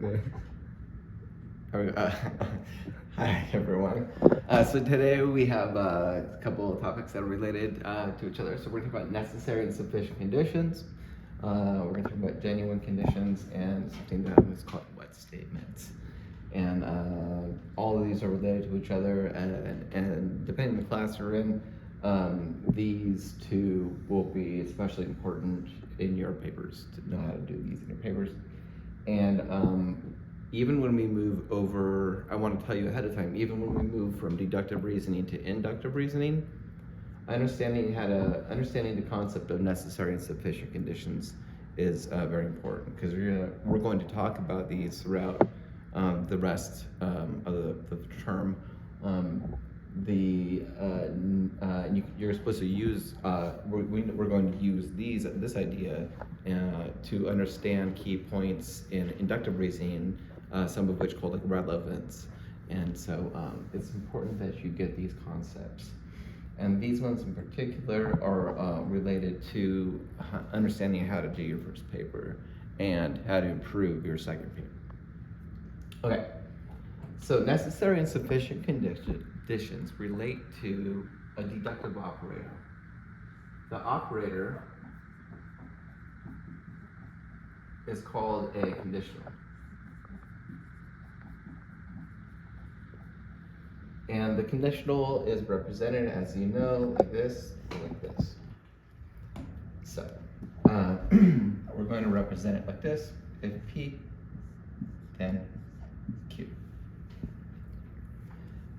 Hi everyone. So today we have a couple of topics that are related to each other. So we're going to talk about necessary and sufficient conditions. We're going to talk about genuine conditions and something that is called wet statements. And all of these are related to each other. And depending on the class you're in, these two will be especially important in your papers to know how to do these in your papers. And even when we move over, I want to tell you ahead of time, even when we move from deductive reasoning to inductive reasoning, understanding the concept of necessary and sufficient conditions is very important, because we're going to talk about these throughout the rest of the term. You're supposed to use, we're going to use this idea to understand key points in inductive reasoning, some of which called like relevance. And so it's important that you get these concepts. And these ones in particular are related to understanding how to do your first paper and how to improve your second paper. Okay, so necessary and sufficient conditions relate to a deductive operator. The operator is called a conditional. And the conditional is represented, as you know, like this or like this. So we're going to represent it like this. If P, then Q.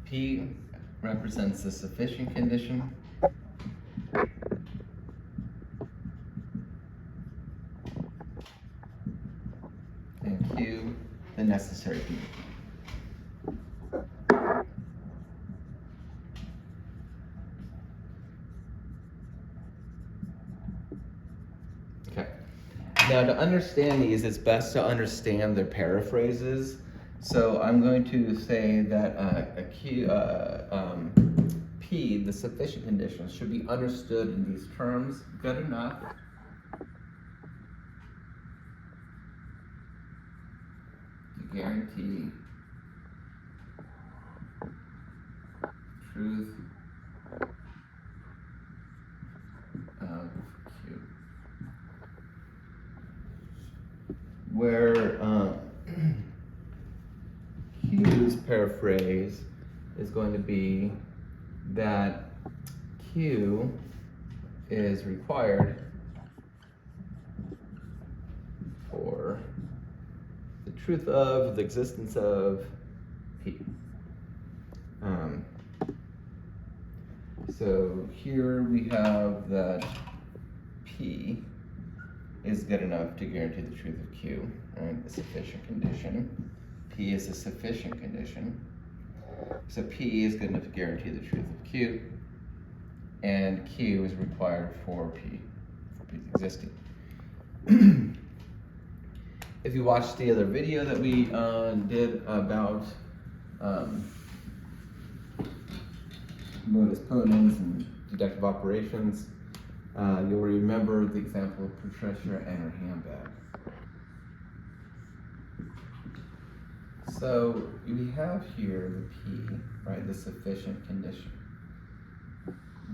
P represents the sufficient condition. And Q, the necessary condition. Okay. Now, to understand these, it's best to understand their paraphrases. So I'm going to say that P, the sufficient conditions, should be understood in these terms. Good enough to guarantee truth of Q. Where Q's paraphrase is going to be that Q is required for the truth of the existence of P. So here we have that P is good enough to guarantee the truth of Q, right? The sufficient condition. P is a sufficient condition. So P is good enough to guarantee the truth of Q, and Q is required for P's existing. If you watched the other video that we did about modus ponens and deductive operations, you'll remember the example of Patricia and her handbag. So we have here the P, right, the sufficient condition.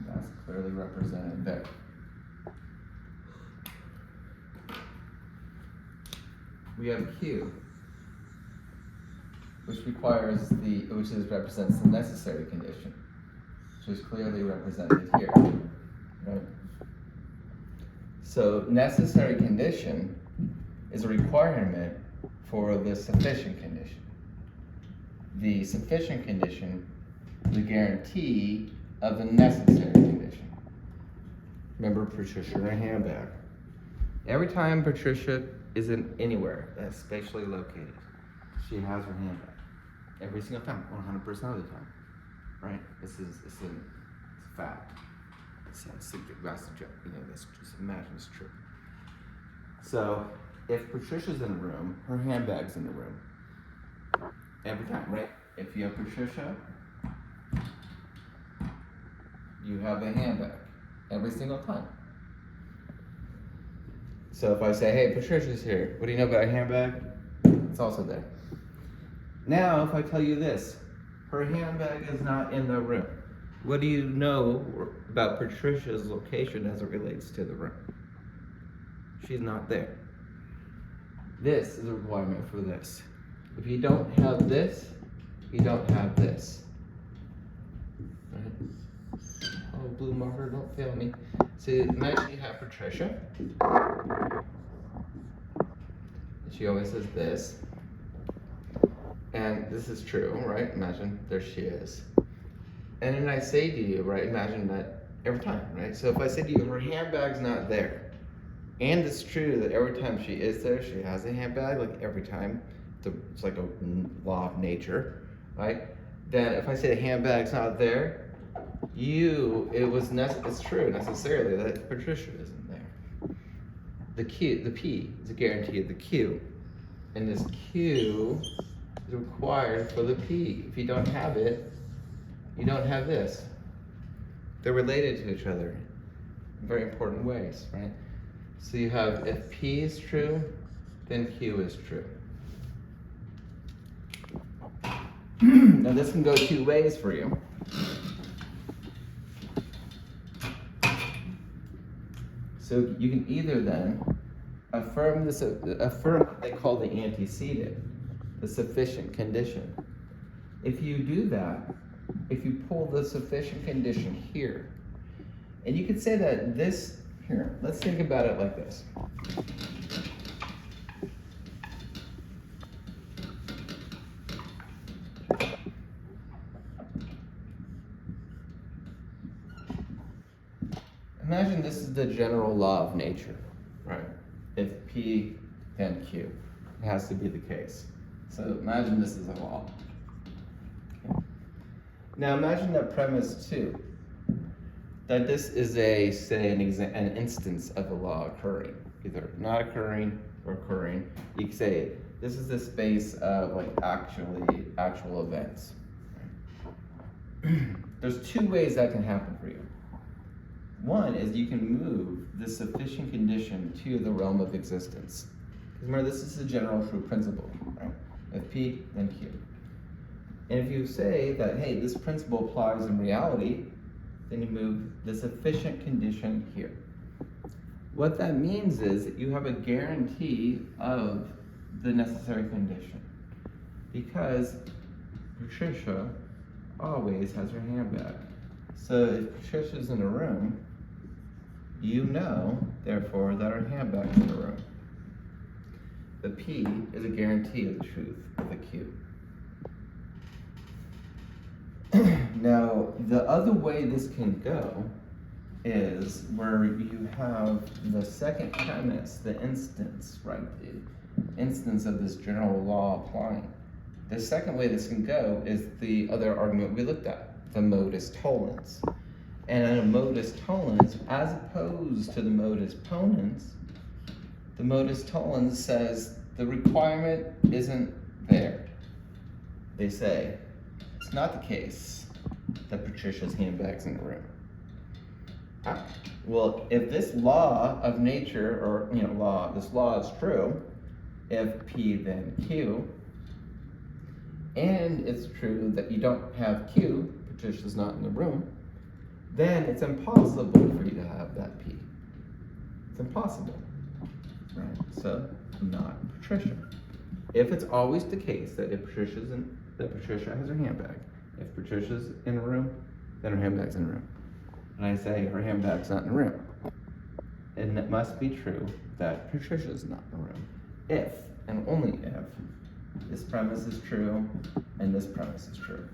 That's clearly represented there. We have Q, which represents the necessary condition, which is clearly represented here, right? So necessary condition is a requirement for the sufficient condition. The sufficient condition is a guarantee of the necessary condition. Remember Patricia and her handbag. Every time Patricia isn't anywhere that's spatially located, she has her handbag. Every single time, 100% of the time, right? It's a fact. That's a joke. Let's just imagine it's true. So if Patricia's in the room, her handbag's in the room. Every time, right? If you have Patricia, you have a handbag. Every single time. So if I say, hey, Patricia's here, what do you know about a handbag? It's also there. Now, if I tell you this, her handbag is not in the room. What do you know about Patricia's location as it relates to the room? She's not there. This is a requirement for this. If you don't have this, you don't have this. Right? Oh, blue marker, don't fail me. So imagine you have Patricia. She always says this. And this is true, right? Imagine there she is. And then I say to you, right, imagine that every time, right? So if I say to you, her handbag's not there, and it's true that every time she is there, she has a handbag, like every time, it's like a law of nature, right? Then if I say the handbag's not there, it's true necessarily that Patricia isn't there. The P is a guarantee of the Q, and this Q is required for the P. If you don't have it, you don't have this. They're related to each other in very important ways, right? So you have, if P is true, then Q is true. Now this can go two ways for you. So you can either then affirm what they call the antecedent, the sufficient condition. If you do that, if you pull the sufficient condition here, and you could say that this, here, let's think about it like this. Imagine this is the general law of nature, right? If P, then Q. It has to be the case. So imagine this is a law. Okay. Now imagine that premise 2, that this is say an instance of a law occurring, either not occurring or occurring. You could say this is the space of like actual events. There's two ways that can happen for you. One is you can move the sufficient condition to the realm of existence. Remember, this is a general true principle, right? If P, then Q. And if you say that, hey, this principle applies in reality, then you move the sufficient condition here. What that means is that you have a guarantee of the necessary condition, because Patricia always has her handbag. So if Patricia's in a room, you know, therefore, that her handbag's in the room. The P is a guarantee of the truth of the Q. Now, the other way this can go is where you have the second premise, the instance, right? The instance of this general law applying. The second way this can go is the other argument we looked at, the modus tollens. And in a modus tollens, as opposed to the modus ponens, the modus tollens says the requirement isn't there. They say it's not the case that Patricia's handbag's in the room. Well, if this law of nature, or this law is true, if P then Q, and it's true that you don't have Q, Patricia's not in the room, then it's impossible for you to have that P. It's impossible, right? So, not Patricia. If it's always the case that if Patricia has her handbag, if Patricia's in a room, then her handbag's in a room. And I say her handbag's not in the room, and it must be true that Patricia's not in the room. If, and only if, this premise is true and this premise is true.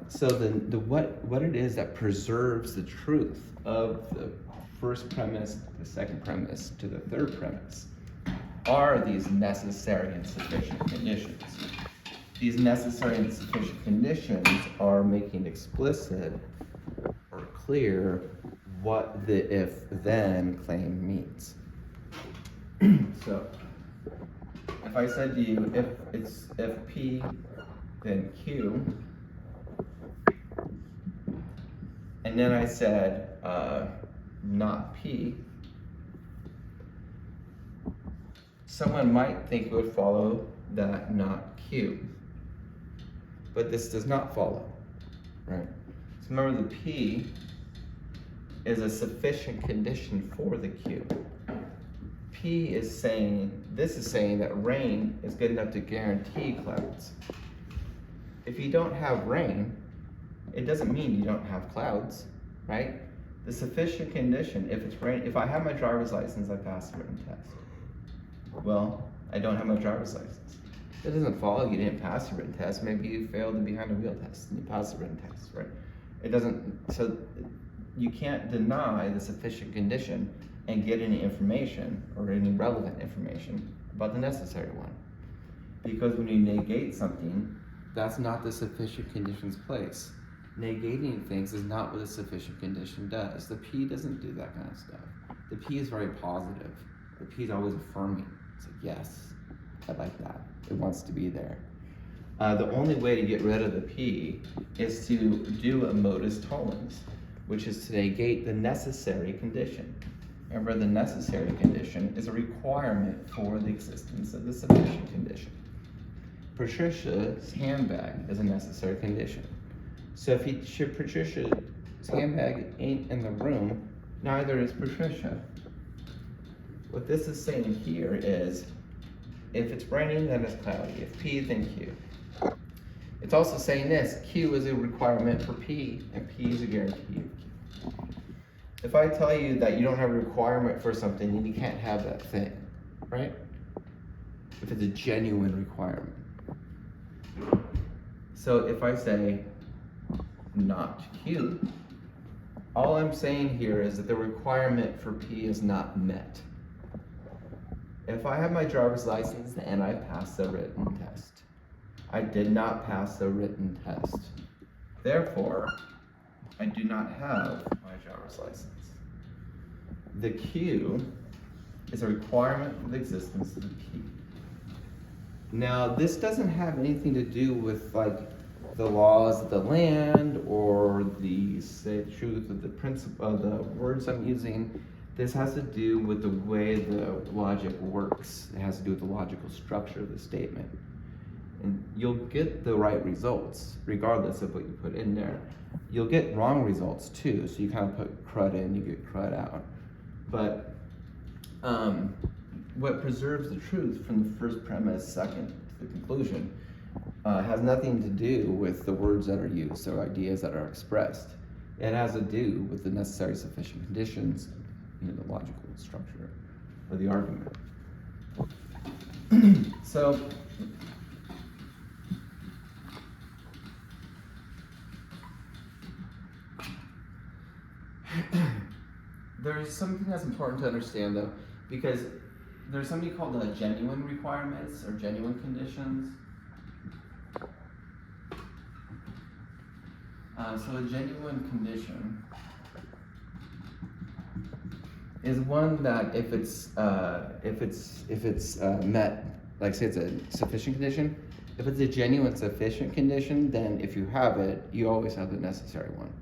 So what it is that preserves the truth of the first premise, the second premise, to the third premise are these necessary and sufficient conditions. These necessary and sufficient conditions are making explicit or clear what the if-then claim means. So, if I said to you, if P, then Q, and then I said not P, someone might think it would follow that not Q. But this does not follow, right? So remember, the P is a sufficient condition for the Q. P is saying, this is saying that rain is good enough to guarantee clouds. If you don't have rain, it doesn't mean you don't have clouds, right? The sufficient condition, if it's rain, if I have my driver's license, I pass the written test. Well, I don't have my driver's license. It doesn't follow you didn't pass the written test. Maybe you failed the behind the wheel test and you passed the written test, right? It doesn't, so you can't deny the sufficient condition and get any information or any relevant information about the necessary one. Because when you negate something, that's not the sufficient condition's place. Negating things is not what a sufficient condition does. The P doesn't do that kind of stuff. The P is very positive. The P is always affirming. It's like, yes, I like that. It wants to be there. The only way to get rid of the P is to do a modus tollens, which is to negate the necessary condition. Remember, the necessary condition is a requirement for the existence of the sufficient condition. Patricia's handbag is a necessary condition. So if Patricia's handbag ain't in the room, neither is Patricia. What this is saying here is, if it's raining, then it's cloudy. If P, then Q. It's also saying this, Q is a requirement for P, and P is a guarantee of Q. If I tell you that you don't have a requirement for something, then you can't have that thing, right? If it's a genuine requirement. So if I say, not Q, all I'm saying here is that the requirement for P is not met. If I have my driver's license and I pass the written test, I did not pass the written test. Therefore, I do not have my driver's license. The Q is a requirement for the existence of the P. Now, this doesn't have anything to do with like the laws of the land or the truth of the principle of the words I'm using. This has to do with the way the logic works. It has to do with the logical structure of the statement. And you'll get the right results, regardless of what you put in there. You'll get wrong results too, so you kind of put crud in, you get crud out. But what preserves the truth from the first premise, second to the conclusion, has nothing to do with the words that are used or ideas that are expressed. It has to do with the necessary sufficient conditions, the logical structure of the argument. So, there's something that's important to understand though, because there's something called genuine requirements or genuine conditions. So a genuine condition is one that if it's met, like say it's a sufficient condition, if it's a genuine sufficient condition, then if you have it, you always have the necessary one.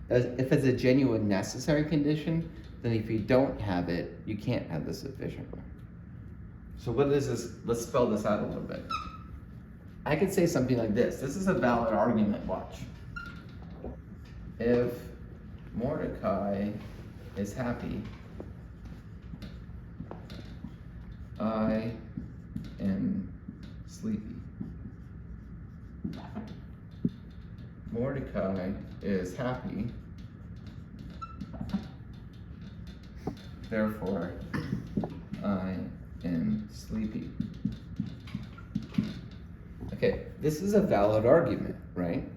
If it's a genuine necessary condition, then if you don't have it, you can't have the sufficient one. So what is this? Let's spell this out a little bit. I could say something like this. This is a valid argument, watch. If Mordecai is happy, I am sleepy. Mordecai is happy, therefore I am sleepy. Okay, this is a valid argument, right?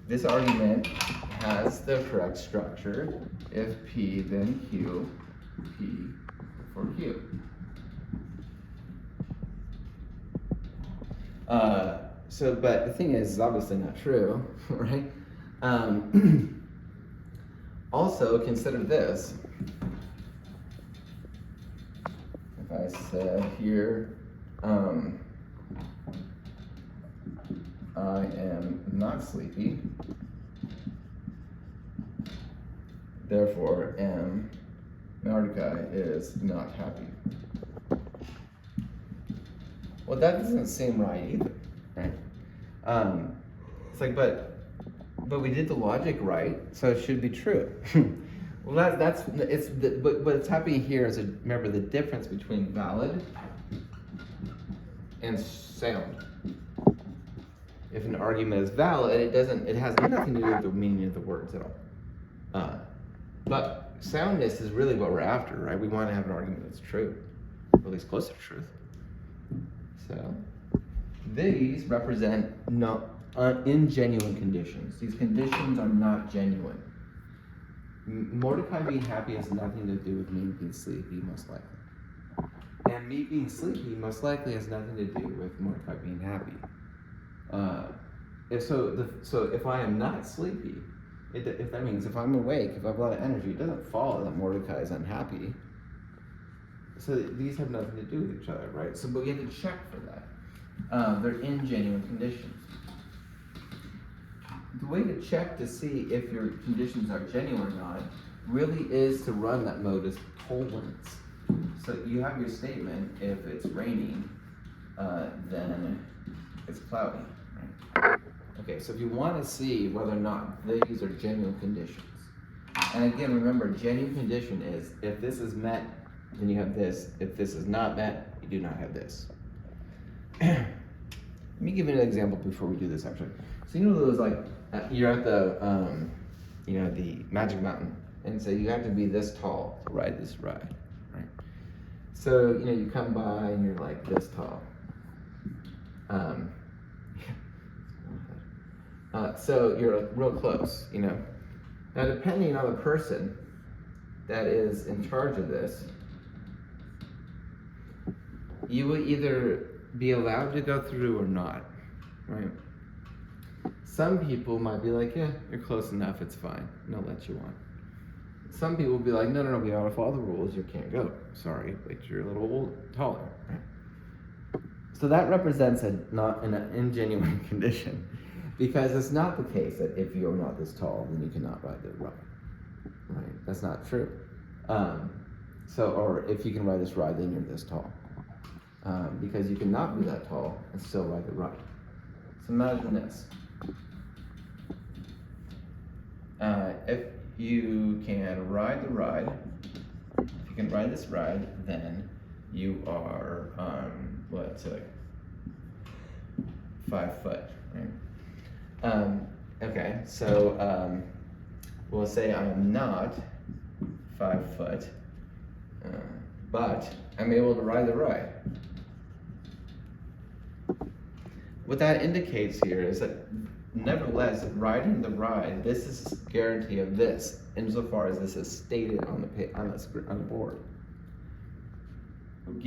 This argument has the correct structure. If P, then Q, P for Q. But the thing is, it's obviously not true, right? Also, consider this. If I said here, I am not sleepy, therefore Mordecai is not happy. Well, that doesn't seem right either, right? It's like, but we did the logic right, so it should be true. Well, but what's happening here is, remember the difference between valid and sound. If an argument is valid, it has nothing to do with the meaning of the words at all. But soundness is really what we're after, right? We want to have an argument that's true, or at least close to truth. So these represent ingenuine conditions. These conditions are not genuine. Mordecai being happy has nothing to do with me being sleepy, most likely. And me being sleepy most likely has nothing to do with Mordecai being happy. So if I am not sleepy, if that means if I'm awake, if I have a lot of energy, it doesn't follow that Mordecai is unhappy. So these have nothing to do with each other, right? So, but we have to check for that. They're ingenuine conditions. The way to check to see if your conditions are genuine or not really is to run that modus tollens. So you have your statement: if it's raining, then it's cloudy, right? Okay, so if you want to see whether or not these are genuine conditions, and again, remember, genuine condition is if this is met, then you have this. If this is not met, you do not have this. Let me give you an example before we do this, actually. So you know those, like, you're at the, the Magic Mountain, and so you have to be this tall to ride this ride, right? So, you come by and you're like this tall. So you're real close, Now, depending on the person that is in charge of this, you will either be allowed to go through or not, right? Some people might be like, yeah, you're close enough, it's fine, and I'll let you on. Some people will be like, no, we gotta follow the rules, you can't go. Sorry, but you're a little taller, right? So that represents not an ingenuine condition, because it's not the case that if you're not this tall, then you cannot ride the ride, right? That's not true. Or if you can ride this ride, then you're this tall. Because you cannot be that tall and still ride the ride. So imagine this. If you can ride the ride, if you can ride this ride, then you are, 5 foot, right? Okay, so we'll say I am not 5 foot, but I'm able to ride the ride. What that indicates here is that, nevertheless, riding the ride, this is a guarantee of this, insofar as this is stated on the board.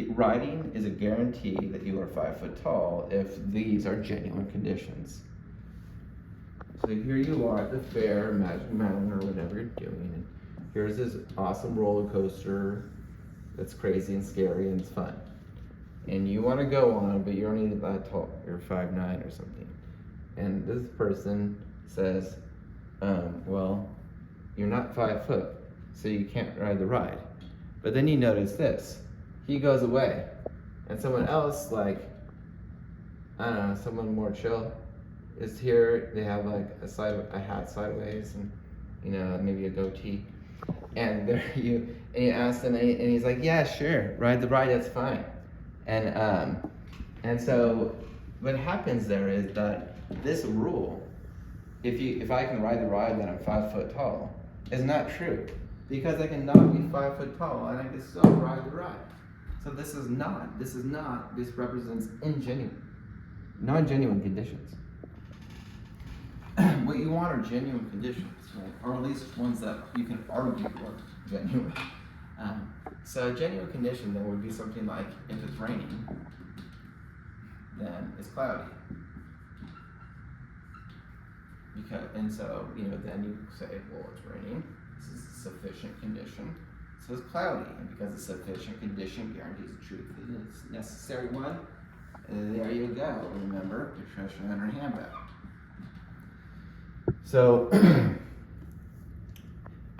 Riding is a guarantee that you are 5 foot tall if these are genuine conditions. So here you are at the fair, Magic Mountain, or whatever you're doing, and here's this awesome roller coaster that's crazy and scary and it's fun. And you want to go on, but you're only that tall. You're 5'9" or something. And this person says, well, you're not 5 foot, so you can't ride the ride. But then you notice this. He goes away. And someone else, like, I don't know, someone more chill is here. They have like a hat sideways and, maybe a goatee. And you ask them, and he's like, yeah, sure, ride the ride, that's fine. And so what happens there is that this rule, if I can ride the ride that I'm 5 foot tall, is not true, because I cannot be 5 foot tall and I can still ride the ride. So this represents non-genuine conditions. What you want are genuine conditions, right? Or at least ones that you can argue are genuine. So a genuine condition then would be something like, if it's raining, then it's cloudy. Then you say, well, it's raining, this is a sufficient condition, so it's cloudy. And because a sufficient condition guarantees the truth and it's a necessary one, there you go. Remember, Patricia and her handbag. So,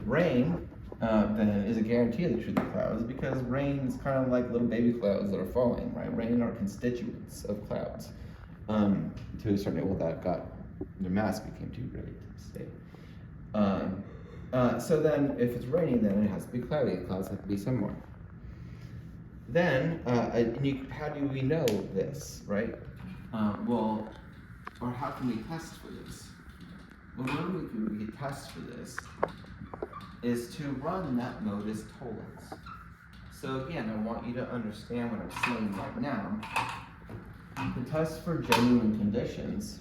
rain then is a guarantee of the truth of clouds, because rain is kind of like little baby clouds that are falling, right? Rain are constituents of clouds. To a certain level, that got the mass became too great to stay. So then, if it's raining, then it has to be cloudy. Clouds have to be somewhere. Then, how do we know this, right? Or how can we test for this? Well, one way we can test for this is to run that modus tollens. So again, I want you to understand what I'm saying right now. To test for genuine conditions,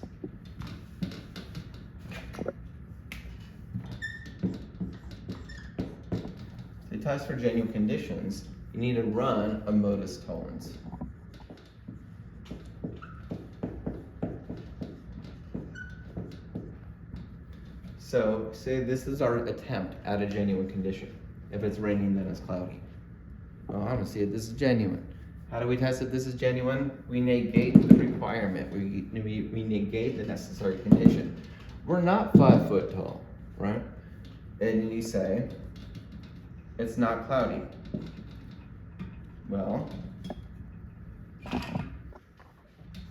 you need to run a modus tollens. So say this is our attempt at a genuine condition. If it's raining, then it's cloudy. Well, I'm gonna see if this is genuine. How do we test if this is genuine? We negate the requirement. We negate the necessary condition. We're not 5 foot tall, right? And you say, it's not cloudy. Well,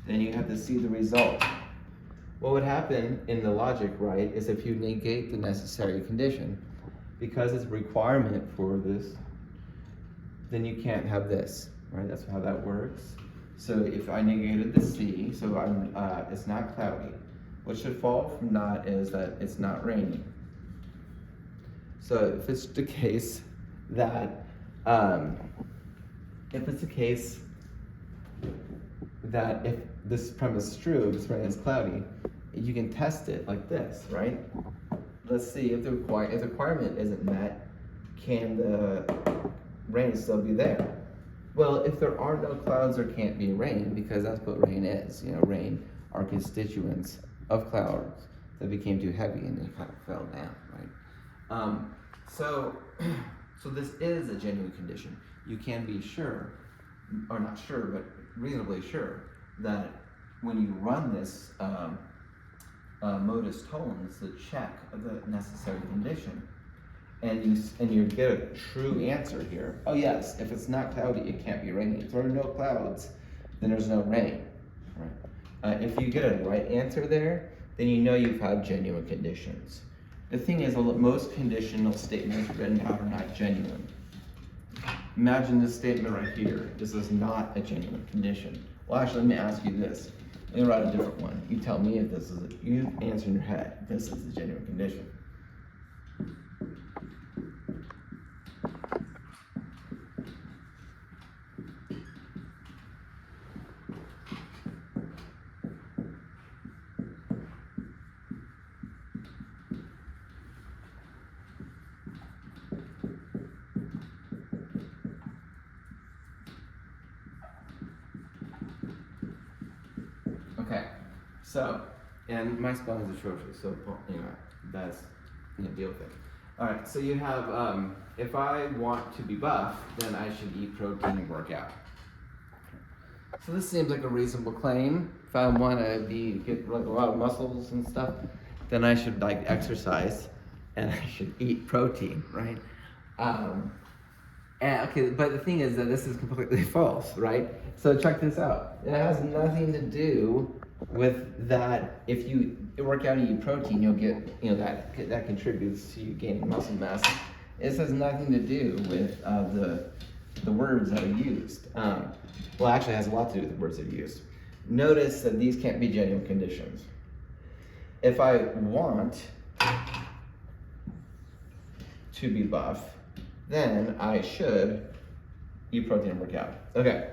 then you have to see the result. What would happen in the logic, right, is if you negate the necessary condition, because it's a requirement for this, then you can't have this, right? That's how that works. So if I negated the C, so it's not cloudy. What should follow from that is that it's not raining. So if it's the case that, if this premise is true, if it's raining is cloudy, you can test it like this, right? Let's see if the requirement isn't met, can the rain still be there? Well, if there are no clouds, there can't be rain, because that's what rain is. You know, rain are constituents of clouds that became too heavy and they kind of fell down, right? So this is a genuine condition. You can be sure, or not sure, but reasonably sure, that when you run this modus tollens, the check of the necessary condition, and you get a true answer here. Oh yes, if it's not cloudy, it can't be raining. If there are no clouds, then there's no rain. Right? If you get a right answer there, then you know you've had genuine conditions. The thing is, most conditional statements written out are not genuine. Imagine this statement right here. This is not a genuine condition. Well, actually, let me ask you this. Let me write a different one. You tell me if this is you answer in your head if this is a genuine condition. Okay, so, and my spelling is atrocious, so that's, deal with it. All right, so you have, if I want to be buff, then I should eat protein and work out. So this seems like a reasonable claim. If I want to get like a lot of muscles and stuff, then I should like exercise, and I should eat protein, right? Okay, but the thing is that this is completely false, right? So check this out. It has nothing to do with that. If you work out and eat protein, you'll get, that contributes to you gaining muscle mass. This has nothing to do with the words that are used. Well, actually, it has a lot to do with the words that are used. Notice that these can't be genuine conditions. If I want to be buff, then I should eat protein and work out. Okay.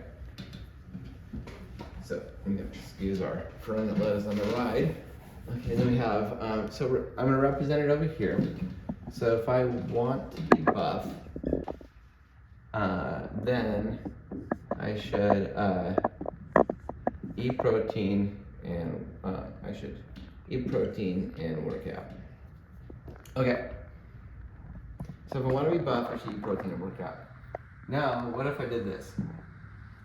So I'm gonna excuse our friend that let us on the ride. Okay, then we have, I'm gonna represent it over here. So if I want to be buff, then I should eat protein and work out. Okay. So if I want to be buff, I should eat protein and work out. Now, what if I did this?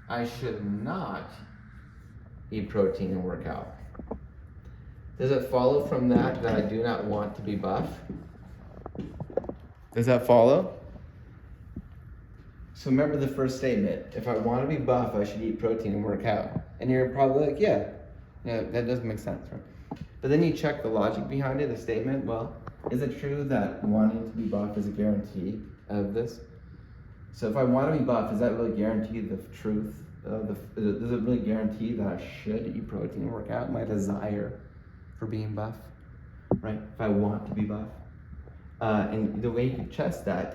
I should not eat protein and work out. Does it follow from that I do not want to be buff? Does that follow? So remember the first statement. If I want to be buff, I should eat protein and work out. And you're probably like, yeah, that does make sense, right? But then you check the logic behind it, the statement. Well, is it true that wanting to be buff is a guarantee of this? So if I want to be buff, does that really guarantee the truth? Does it really guarantee that I should eat protein and work out? My desire for being buff, right? If I want to be buff. And the way you can test that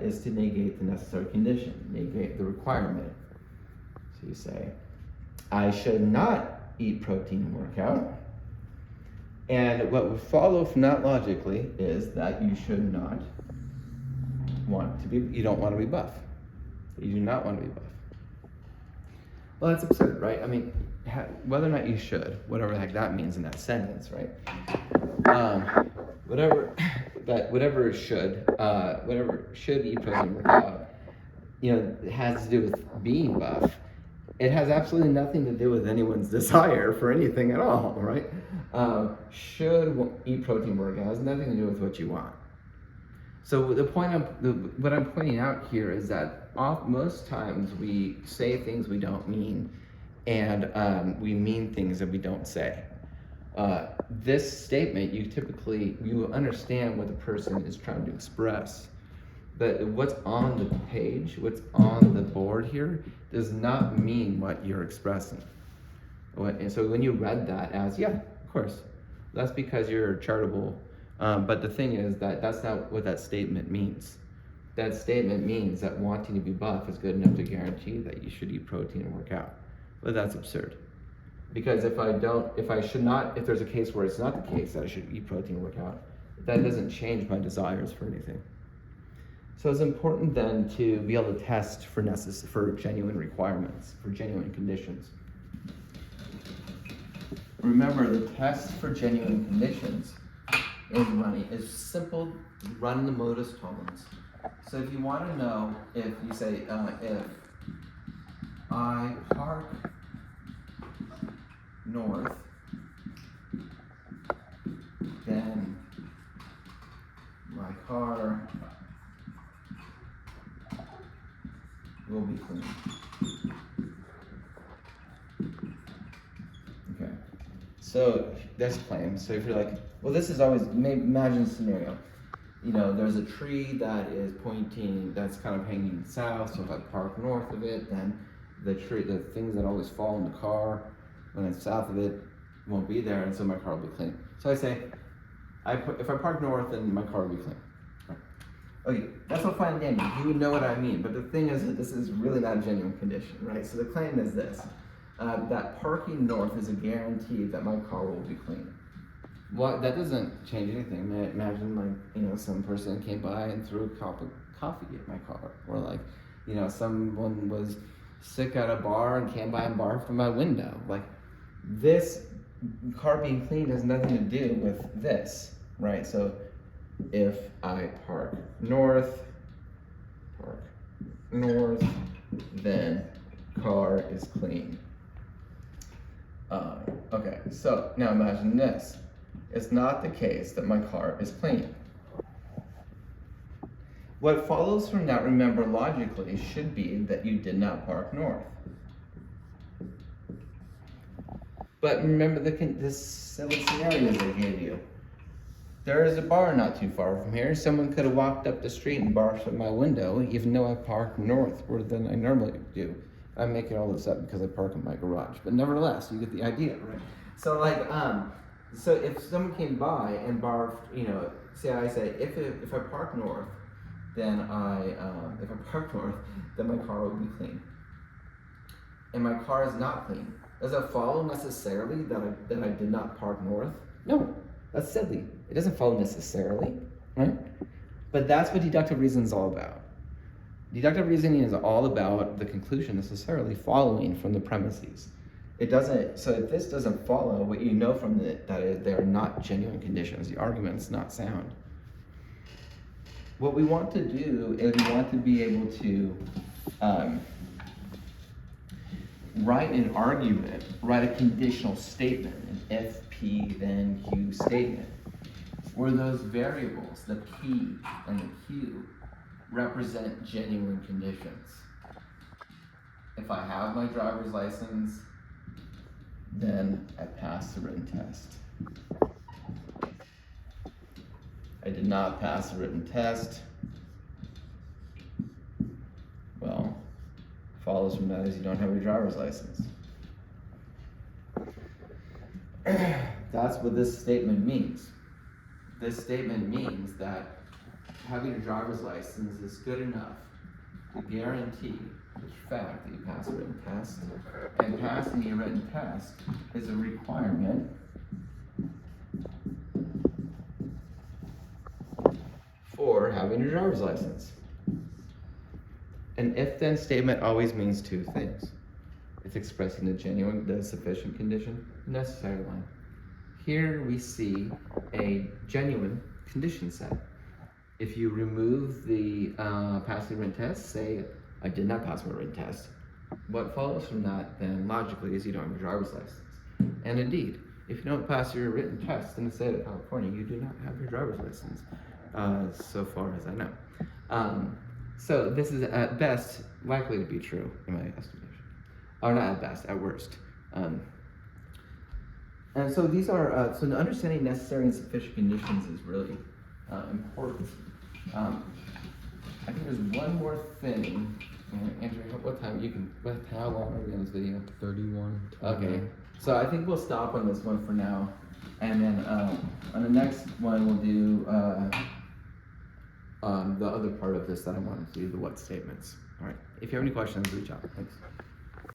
is to negate the necessary condition, negate the requirement. So you say, I should not eat protein and work out. And what would follow from that logically is that you should not you don't want to be buff. You do not want to be buff. Well, that's absurd, right? I mean, whether or not you should, whatever the heck that means in that sentence, right? Whatever should eat protein work out, it has to do with being buff. It has absolutely nothing to do with anyone's desire for anything at all, right? Should eat protein work out has nothing to do with what you want. So what I'm pointing out here is that most times we say things we don't mean, and we mean things that we don't say. This statement, you understand what the person is trying to express, but what's on the page, what's on the board here, does not mean what you're expressing. And so when you read that as, yeah, of course, that's because you're charitable. But the thing is that's not what that statement means. That statement means that wanting to be buff is good enough to guarantee that you should eat protein and work out. But that's absurd. Because if there's a case where it's not the case that I should eat protein and work out, that doesn't change my desires for anything. So it's important then to be able to test for genuine requirements, for genuine conditions. Remember, the test for genuine conditions is simple, run the modus tollens. So if you want to know, if you say, if I park north, then my car will be clean. Okay. So there's claims. So if you're like, well, this is always, imagine a scenario. There's a tree that is that's kind of hanging south. So if I park north of it, then the things that always fall in the car when it's south of it won't be there, and so my car will be clean. So I say, if I park north, then my car will be clean. Right. Okay, that's all fine and dandy. You would know what I mean, but the thing is that this is really not a genuine condition, right? So the claim is this, that parking north is a guarantee that my car will be clean. Well, that doesn't change anything. Imagine some person came by and threw a cup of coffee at my car, or someone was sick at a bar and came by and barfed in my window. This car being clean has nothing to do with this, right? So if I park north, then car is clean. Okay, so now imagine this. It's not the case that my car is clean. What follows from that, remember logically, should be that you did not park north. But remember this silly scenarios I gave you. There is a bar not too far from here. Someone could have walked up the street and barged at my window, even though I park northward than I normally do. I'm making all this up because I park in my garage, but nevertheless, you get the idea, right? So so if someone came by and barfed, I say, if I park north, then my car will be clean. And my car is not clean. Does that follow necessarily that I did not park north? No, that's silly. It doesn't follow necessarily, right? But that's what deductive reasoning is all about. Deductive reasoning is all about the conclusion necessarily following from the premises. It doesn't. So if this doesn't follow, what you know from that is they are not genuine conditions. The argument's not sound. What we want to do is we want to be able to write an argument, write a conditional statement, an if P then Q statement. So where those variables, the P and the Q, represent genuine conditions. If I have my driver's license, then I passed the written test. I did not pass the written test. Well, follows from that is you don't have your driver's license. That's what this statement means. This statement means that having a driver's license is good enough to guarantee the fact that you pass a written test, and passing a written test is a requirement for having a driver's license. An if-then statement always means two things. It's expressing the sufficient condition, necessary line. Here we see a genuine condition set. If you remove the passing a written test, say, I did not pass my written test, what follows from that then logically is you don't have a driver's license. And indeed, if you don't pass your written test in the state of California, you do not have your driver's license, so far as I know. So this is at best likely to be true in my estimation. Or not at best, at worst. And so these are, so understanding necessary and sufficient conditions is really important. I think there's one more thing. Andrew, what time how long are we on this video? 31. Okay. So I think we'll stop on this one for now. And then on the next one, we'll do the other part of this that I wanted to do, the what statements. All right. If you have any questions, reach out. Thanks.